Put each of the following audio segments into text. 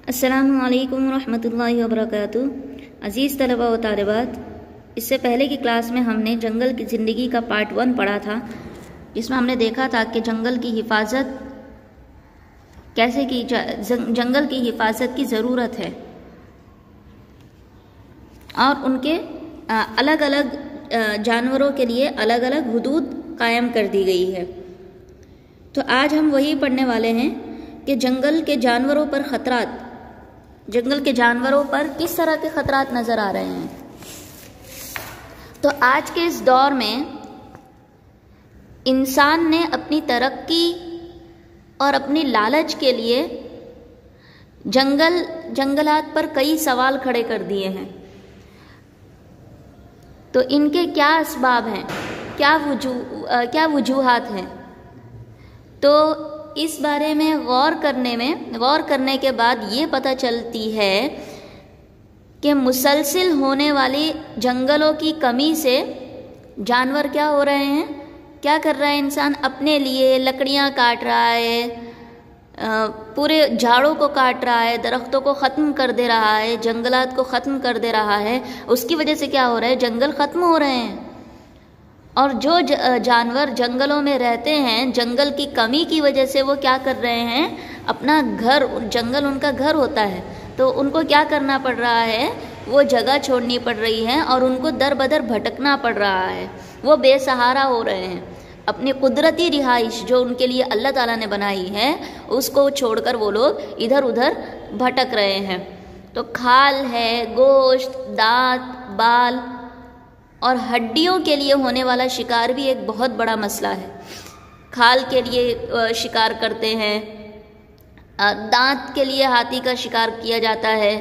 अस्सलामु अलैकुम रहमतुल्लाहि व बरकातुहू। अज़ीज़ तलबा व तालिबात, इससे पहले की क्लास में हमने जंगल की ज़िंदगी का पार्ट 1 पढ़ा था, जिसमें हमने देखा था कि जंगल की हिफाजत कैसे की जंगल की हिफाजत की ज़रूरत है और उनके अलग अलग जानवरों के लिए अलग अलग हुदूद कायम कर दी गई है। तो आज हम वही पढ़ने वाले हैं कि जंगल के जानवरों पर ख़तरात, जंगल के जानवरों पर किस तरह के ख़तरात नज़र आ रहे हैं। तो आज के इस दौर में इंसान ने अपनी तरक्की और अपनी लालच के लिए जंगलात पर कई सवाल खड़े कर दिए हैं। तो इनके क्या असबाब हैं, क्या वजूहात हैं, तो इस बारे में गौर करने के बाद ये पता चलती है कि मुसलसिल होने वाली जंगलों की कमी से जानवर क्या हो रहे हैं, क्या कर रहा है इंसान, अपने लिए लकड़ियाँ काट रहा है, पूरे झाड़ों को काट रहा है, दरख्तों को ख़त्म कर दे रहा है, जंगलात को ख़त्म कर दे रहा है। उसकी वजह से क्या हो रहा है, जंगल ख़त्म हो रहे हैं। और जो जानवर जंगलों में रहते हैं, जंगल की कमी की वजह से वो क्या कर रहे हैं, अपना घर, जंगल उनका घर होता है, तो उनको क्या करना पड़ रहा है, वो जगह छोड़नी पड़ रही है और उनको दर बदर भटकना पड़ रहा है। वो बेसहारा हो रहे हैं। अपनी कुदरती रिहाइश जो उनके लिए अल्लाह ताला ने बनाई है, उसको छोड़कर वो लोग इधर उधर भटक रहे हैं। तो खाल है, गोश्त, दांत, बाल और हड्डियों के लिए होने वाला शिकार भी एक बहुत बड़ा मसला है। खाल के लिए शिकार करते हैं, दांत के लिए हाथी का शिकार किया जाता है,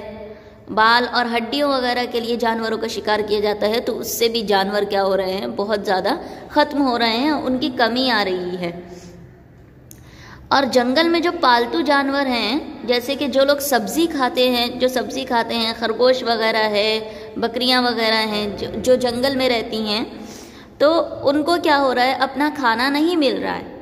बाल और हड्डियों वगैरह के लिए जानवरों का शिकार किया जाता है। तो उससे भी जानवर क्या हो रहे हैं, बहुत ज़्यादा ख़त्म हो रहे हैं, उनकी कमी आ रही है। और जंगल में जो पालतू जानवर हैं, जैसे कि जो लोग सब्ज़ी खाते हैं, खरगोश वगैरह है, बकरियां वगैरह हैं, जो जंगल में रहती हैं, तो उनको क्या हो रहा है, अपना खाना नहीं मिल रहा है।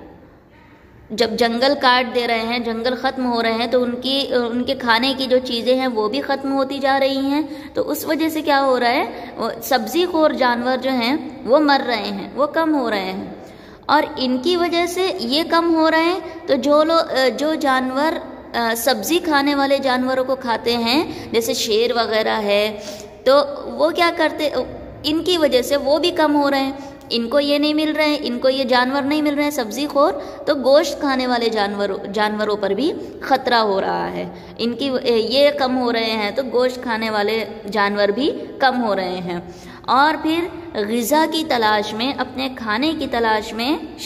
जब जंगल काट दे रहे हैं, जंगल ख़त्म हो रहे हैं, तो उनके खाने की जो चीज़ें हैं वो भी ख़त्म होती जा रही हैं। तो उस वजह से क्या हो रहा है, सब्ज़ी खोर जानवर जो हैं वो मर रहे हैं, वो कम हो रहे हैं। और इनकी वजह से ये कम हो रहे हैं, तो जो जानवर सब्ज़ी खाने वाले जानवरों को खाते हैं, जैसे शेर वगैरह है, तो वो क्या करते, इनकी वजह से वो भी कम हो रहे हैं। इनको ये नहीं मिल रहे हैं, इनको ये जानवर नहीं मिल रहे हैं सब्ज़ी खोर, तो गोश्त खाने वाले जानवरों पर भी ख़तरा हो रहा है। इनकी ये कम हो रहे हैं, तो गोश्त खाने वाले जानवर भी कम हो रहे हैं। और फिर ग़िज़ा की तलाश में, अपने खाने की तलाश में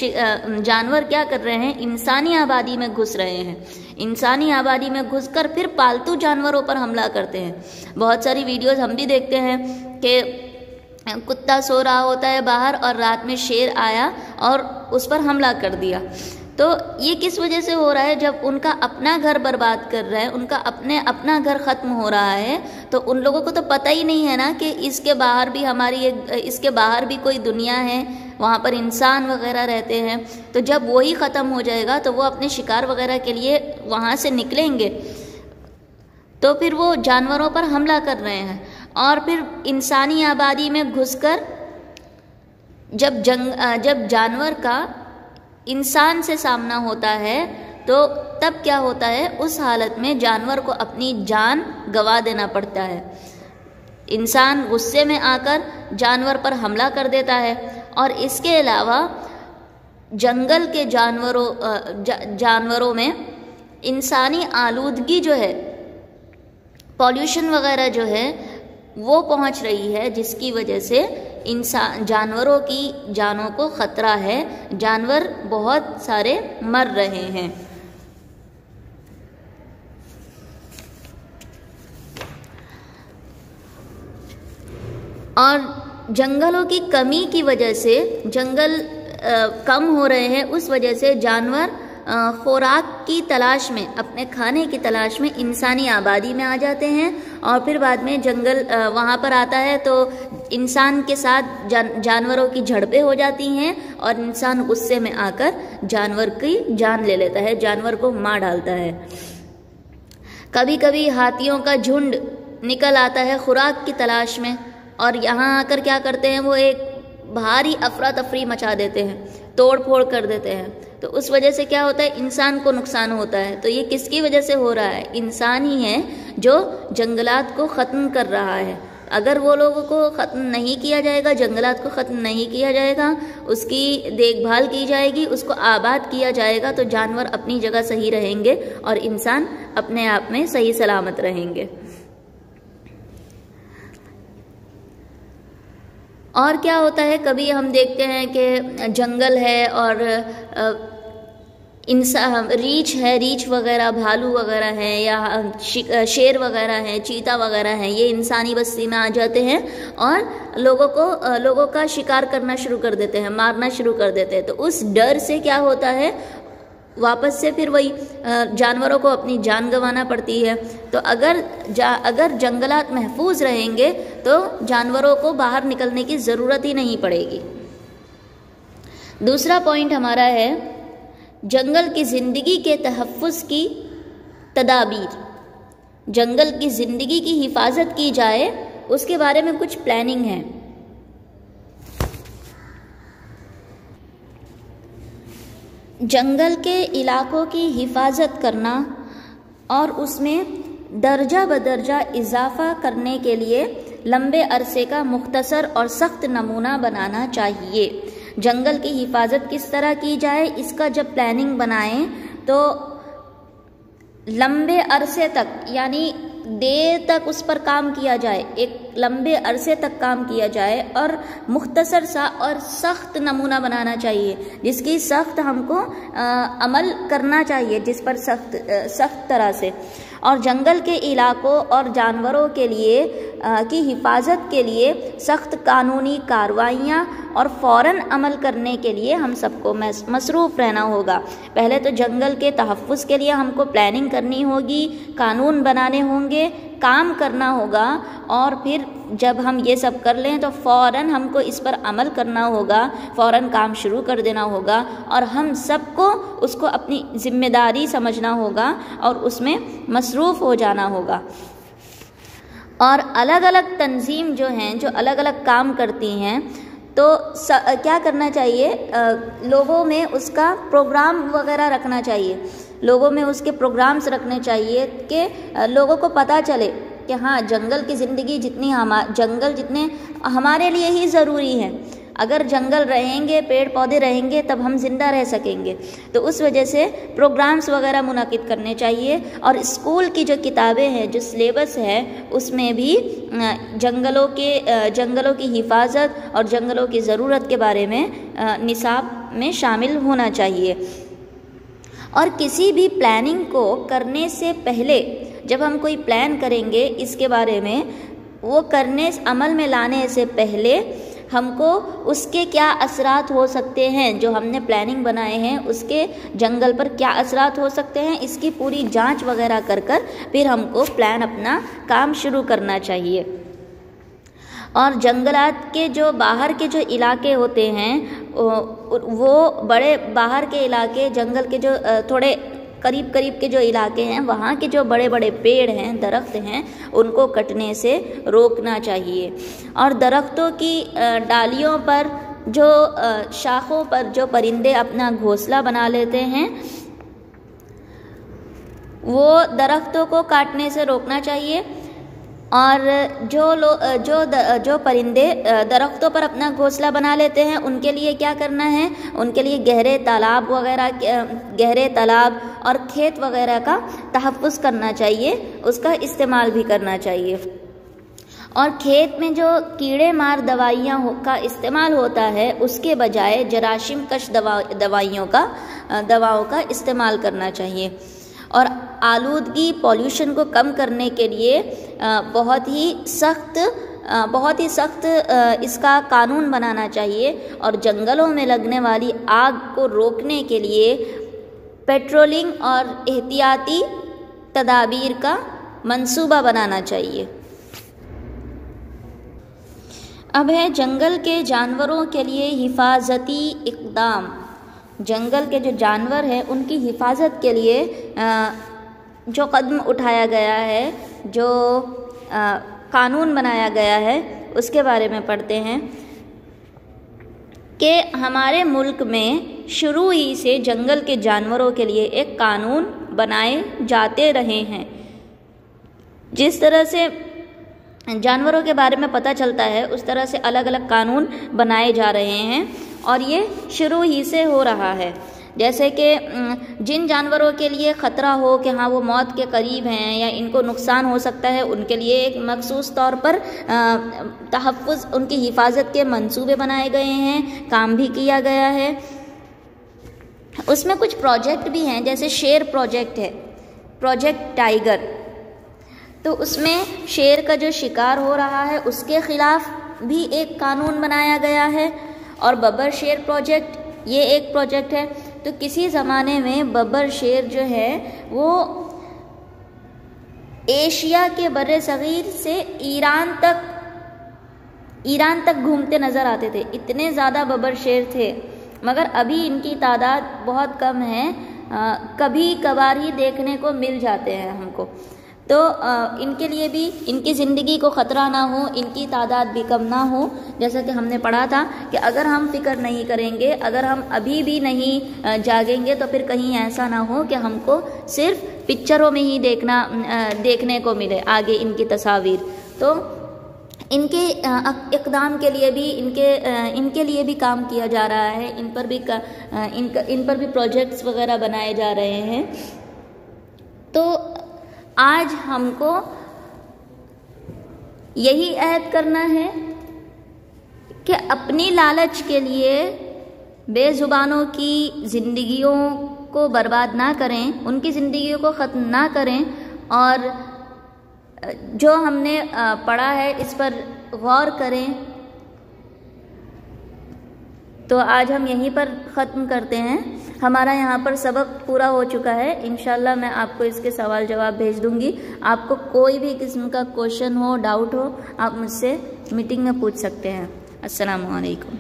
जानवर क्या कर रहे हैं, इंसानी आबादी में घुस रहे हैं। इंसानी आबादी में घुसकर फिर पालतू जानवरों पर हमला करते हैं। बहुत सारी वीडियोज़ हम भी देखते हैं कि कुत्ता सो रहा होता है बाहर और रात में शेर आया और उस पर हमला कर दिया। तो ये किस वजह से हो रहा है, जब उनका अपना घर बर्बाद कर रहा है, उनका अपना घर ख़त्म हो रहा है, तो उन लोगों को तो पता ही नहीं है ना कि इसके बाहर भी कोई दुनिया है, वहाँ पर इंसान वगैरह रहते हैं। तो जब वही ख़त्म हो जाएगा तो वो अपने शिकार वगैरह के लिए वहाँ से निकलेंगे, तो फिर वो जानवरों पर हमला कर रहे हैं। और फिर इंसानी आबादी में घुसकर जब जानवर का इंसान से सामना होता है, तो तब क्या होता है, उस हालत में जानवर को अपनी जान गंवा देना पड़ता है। इंसान गुस्से में आकर जानवर पर हमला कर देता है। और इसके अलावा जंगल के जानवरों में इंसानी आलूदगी जो है, पॉल्यूशन वगैरह जो है, वो पहुंच रही है, जिसकी वजह से जानवरों की जानों को ख़तरा है। जानवर बहुत सारे मर रहे हैं। और जंगलों की कमी की वजह से जंगल कम हो रहे हैं, उस वजह से जानवर खुराक की तलाश में, अपने खाने की तलाश में इंसानी आबादी में आ जाते हैं। और फिर बाद में जंगल वहाँ पर आता है, तो इंसान के साथ जानवरों की झड़पें हो जाती हैं और इंसान गुस्से में आकर जानवर की जान ले लेता है, जानवर को मार डालता है। कभी कभी हाथियों का झुंड निकल आता है खुराक की तलाश में, और यहाँ आकर क्या करते हैं, वो एक भारी अफरा तफरी मचा देते हैं, तोड़ फोड़ कर देते हैं। तो उस वजह से क्या होता है, इंसान को नुकसान होता है। तो ये किसकी वजह से हो रहा है, इंसान ही है जो जंगलात को ख़त्म कर रहा है। अगर वो लोगों को ख़त्म नहीं किया जाएगा, जंगलात को ख़त्म नहीं किया जाएगा, उसकी देखभाल की जाएगी, उसको आबाद किया जाएगा, तो जानवर अपनी जगह सही रहेंगे और इंसान अपने आप में सही सलामत रहेंगे। और क्या होता है, कभी हम देखते हैं कि जंगल है और इंसान रीछ है, रीछ वगैरह, भालू वगैरह हैं, या शेर वगैरह हैं, चीता वगैरह हैं, ये इंसानी बस्ती में आ जाते हैं और लोगों का शिकार करना शुरू कर देते हैं, मारना शुरू कर देते हैं। तो उस डर से क्या होता है, वापस से फिर वही जानवरों को अपनी जान गंवाना पड़ती है। तो अगर जंगलात महफूज रहेंगे तो जानवरों को बाहर निकलने की ज़रूरत ही नहीं पड़ेगी। दूसरा पॉइंट हमारा है जंगल की ज़िंदगी के तहफ़्फ़ुज़ की तदाबीर। जंगल की ज़िंदगी की हिफाजत की जाए, उसके बारे में कुछ प्लानिंग है। जंगल के इलाकों की हिफाजत करना और उसमें दर्जा बदर्जा इजाफा करने के लिए लंबे अरसे का मुख्तसर और सख्त नमूना बनाना चाहिए। जंगल की हिफाजत किस तरह की जाए, इसका जब प्लानिंग बनाएं तो लंबे अरसे तक, यानी देर तक उस पर काम किया जाए, एक लंबे अरसे तक काम किया जाए, और मुख्तसर सा और सख्त नमूना बनाना चाहिए, जिसकी सख्त हमको अमल करना चाहिए, जिस पर सख्त तरह से। और जंगल के इलाकों और जानवरों के लिए की हिफाजत के लिए सख्त कानूनी कार्रवाइयाँ और फ़ौरन अमल करने के लिए हम सबको मसरूफ़ रहना होगा। पहले तो जंगल के तहफ़्फ़ुज़ के लिए हमको प्लानिंग करनी होगी, कानून बनाने होंगे, काम करना होगा, और फिर जब हम ये सब कर लें तो फ़ौरन हमको इस पर अमल करना होगा, फ़ौरन काम शुरू कर देना होगा, और हम सबको उसको अपनी ज़िम्मेदारी समझना होगा और उसमें मसरूफ़ हो जाना होगा। और अलग अलग तंजीम जो हैं, जो अलग अलग काम करती हैं, तो क्या करना चाहिए, लोगों में उसका प्रोग्राम वगैरह रखना चाहिए, लोगों में उसके प्रोग्राम्स रखने चाहिए कि लोगों को पता चले कि हाँ, जंगल की ज़िंदगी जंगल जितने हमारे लिए ही ज़रूरी हैं। अगर जंगल रहेंगे, पेड़ पौधे रहेंगे, तब हम ज़िंदा रह सकेंगे। तो उस वजह से प्रोग्राम्स वगैरह मुनाकिद करने चाहिए। और स्कूल की जो किताबें हैं, जो सिलेबस है, उसमें भी जंगलों की हिफाजत और जंगलों की ज़रूरत के बारे में निसाब में शामिल होना चाहिए। और किसी भी प्लानिंग को करने से पहले, जब हम कोई प्लान करेंगे इसके बारे में, वो अमल में लाने से पहले हमको उसके क्या असरात हो सकते हैं, जो हमने प्लानिंग बनाए हैं उसके जंगल पर क्या असरात हो सकते हैं, इसकी पूरी जांच वगैरह कर फिर हमको प्लान अपना काम शुरू करना चाहिए। और जंगलात के जो बाहर के जो इलाके होते हैं, वो बड़े बाहर के इलाके, जंगल के जो थोड़े करीब के जो इलाके हैं, वहाँ के जो बड़े बड़े पेड़ हैं, दरख्त हैं, उनको कटने से रोकना चाहिए। और दरख्तों की डालियों पर, जो शाखों पर जो परिंदे अपना घोंसला बना लेते हैं, वो दरख्तों को काटने से रोकना चाहिए। और जो परिंदे दरख्तों पर अपना घोंसला बना लेते हैं, उनके लिए क्या करना है, उनके लिए गहरे तालाब और खेत वगैरह का तहफ़्फ़ुज़ करना चाहिए, उसका इस्तेमाल भी करना चाहिए। और खेत में जो कीड़े मार दवाइयाँ का इस्तेमाल होता है, उसके बजाय जराशीम कश दवाओं का इस्तेमाल करना चाहिए। और आलूदगी, पॉल्यूशन को कम करने के लिए बहुत ही सख्त इसका कानून बनाना चाहिए। और जंगलों में लगने वाली आग को रोकने के लिए पेट्रोलिंग और एहतियाती तदाबीर का मंसूबा बनाना चाहिए। अब है जंगल के जानवरों के लिए हिफाजती इक़दाम। जंगल के जो जानवर हैं, उनकी हिफाजत के लिए जो कदम उठाया गया है, जो कानून बनाया गया है, उसके बारे में पढ़ते हैं कि हमारे मुल्क में शुरू ही से जंगल के जानवरों के लिए एक कानून बनाए जाते रहे हैं। जिस तरह से जानवरों के बारे में पता चलता है उस तरह से अलग अलग कानून बनाए जा रहे हैं और ये शुरू ही से हो रहा है। जैसे कि जिन जानवरों के लिए ख़तरा हो कि हाँ वो मौत के करीब हैं या इनको नुकसान हो सकता है, उनके लिए एक मखसूस तौर पर तहफ़्फ़ुज़, उनकी हिफाजत के मंसूबे बनाए गए हैं, काम भी किया गया है। उसमें कुछ प्रोजेक्ट भी हैं, जैसे शेर प्रोजेक्ट है, प्रोजेक्ट टाइगर। तो उसमें शेर का जो शिकार हो रहा है उसके ख़िलाफ़ भी एक कानून बनाया गया है। और बब्बर शेर प्रोजेक्ट, ये एक प्रोजेक्ट है। तो किसी ज़माने में बब्बर शेर जो है वो एशिया के बर्रे सग़ीर से ईरान तक घूमते नज़र आते थे, इतने ज़्यादा बब्बर शेर थे। मगर अभी इनकी तादाद बहुत कम है, कभी कभार ही देखने को मिल जाते हैं हमको। तो इनके लिए भी, इनकी ज़िंदगी को ख़तरा ना हो, इनकी तादाद भी कम ना हो। जैसा कि हमने पढ़ा था कि अगर हम फ़िक्र नहीं करेंगे, अगर हम अभी भी नहीं जागेंगे तो फिर कहीं ऐसा ना हो कि हमको सिर्फ पिक्चरों में ही देखने को मिले आगे इनकी तस्वीर। तो इनके इक़दाम के लिए भी, इनके लिए भी काम किया जा रहा है, इन पर भी प्रोजेक्ट्स वगैरह बनाए जा रहे हैं। तो आज हमको यही अहद करना है कि अपनी लालच के लिए बेज़ुबानों की ज़िंदगियों को बर्बाद ना करें, उनकी ज़िंदगियों को ख़त्म ना करें और जो हमने पढ़ा है इस पर गौर करें। तो आज हम यहीं पर ख़त्म करते हैं। हमारा यहाँ पर सबक पूरा हो चुका है। इंशाल्लाह मैं आपको इसके सवाल जवाब भेज दूँगी। आपको कोई भी किस्म का क्वेश्चन हो, डाउट हो, आप मुझसे मीटिंग में पूछ सकते हैं। अस्सलामु अलैकुम।